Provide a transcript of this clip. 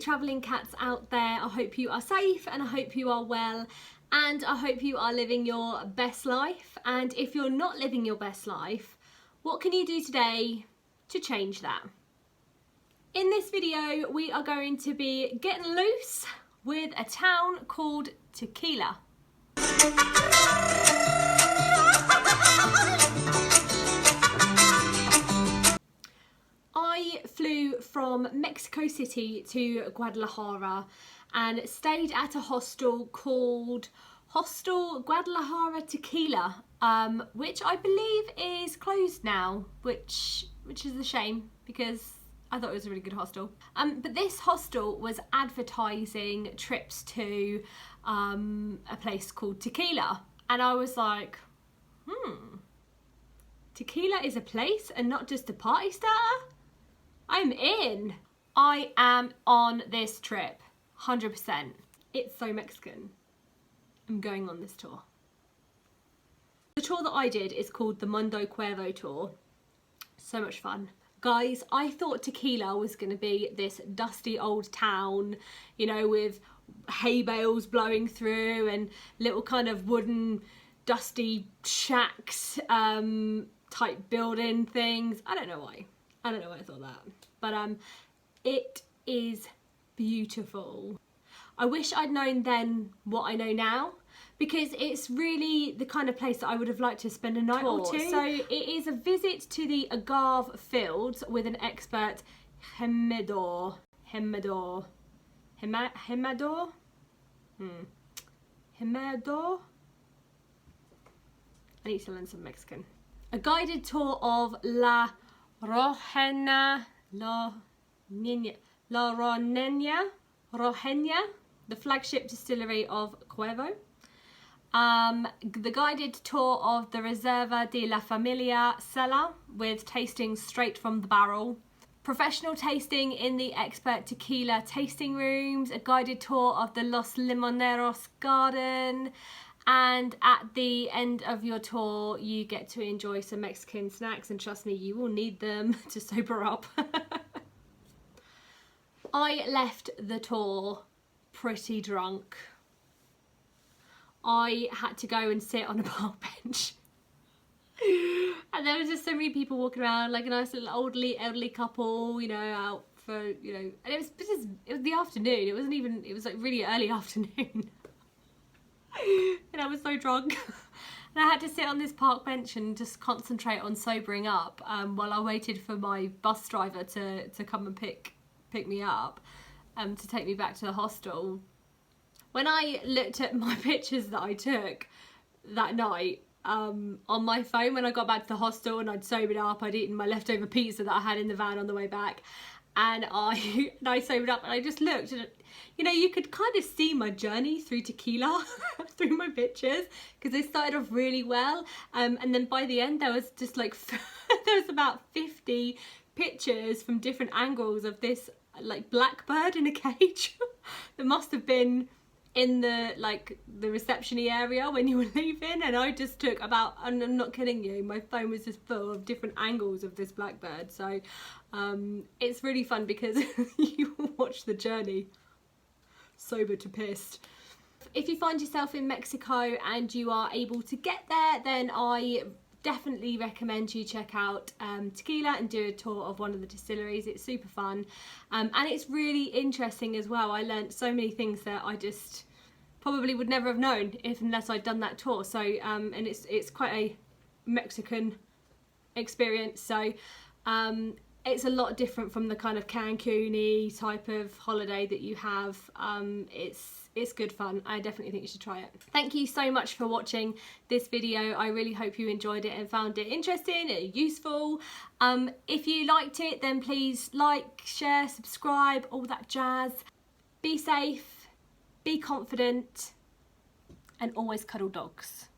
travelling cats out there. I hope you are safe and I hope you are well, and I hope you are living your best life. And if you're not living your best life, what can you do today to change that? In this video, we are going to be getting loose with a town called Tequila. I flew from Mexico City to Guadalajara and stayed at a hostel called Hostel Guadalajara Tequila, which I believe is closed now, which is a shame because I thought it was a really good hostel. But this hostel was advertising trips to a place called Tequila, and I was like, Tequila is a place and not just a party starter? I'm in. I am on this trip, 100%. It's so Mexican. I'm going on this tour. The tour that I did is called the Mundo Cuervo tour. So much fun. Guys, I thought Tequila was going to be this dusty old town, you know, with hay bales blowing through and little kind of wooden dusty shacks type building things. I don't know why I thought that, but it is beautiful. I wish I'd known then what I know now, because it's really the kind of place that I would have liked to spend a night or two. So it is a visit to the agave fields with an expert Hemador. I need to learn some Mexican. A guided tour of La Rojeña, the flagship distillery of Cuervo. The guided tour of the Reserva de la Familia cellar with tastings straight from the barrel. Professional tasting in the expert tequila tasting rooms. A guided tour of the Los Limoneros garden. And at the end of your tour, you get to enjoy some Mexican snacks, and trust me, you will need them to sober up. I left the tour pretty drunk. I had to go and sit on a park bench. And there was just so many people walking around, like a nice little elderly couple, you know, out for, you know, and it was the afternoon. It was like really early afternoon. And I was so drunk. And I had to sit on this park bench and just concentrate on sobering up while I waited for my bus driver to come and pick me up to take me back to the hostel. When I looked at my pictures that I took that night on my phone when I got back to the hostel and I'd sobered up, I'd eaten my leftover pizza that I had in the van on the way back, and I sobered up and I just looked and, you know, you could kind of see my journey through Tequila through my pictures, because they started off really well, and then by the end there was just like there was about 50 pictures from different angles of this like blackbird in a cage that must have been in the reception-y area when you were leaving, and I just took about, and I'm not kidding you, my phone was just full of different angles of this blackbird. So it's really fun because you watch the journey sober to pissed. If you find yourself in Mexico and you are able to get there, then I definitely recommend you check out Tequila and do a tour of one of the distilleries. It's super fun, and it's really interesting as well. I learned so many things that I just probably would never have known unless I'd done that tour. So and it's quite a Mexican experience, so it's a lot different from the kind of Cancun-y type of holiday that you have. It's good fun. I definitely think you should try it. Thank you so much for watching this video. I really hope you enjoyed it and found it interesting and useful. If you liked it, then please like, share, subscribe, all that jazz. Be safe, be confident, and always cuddle dogs.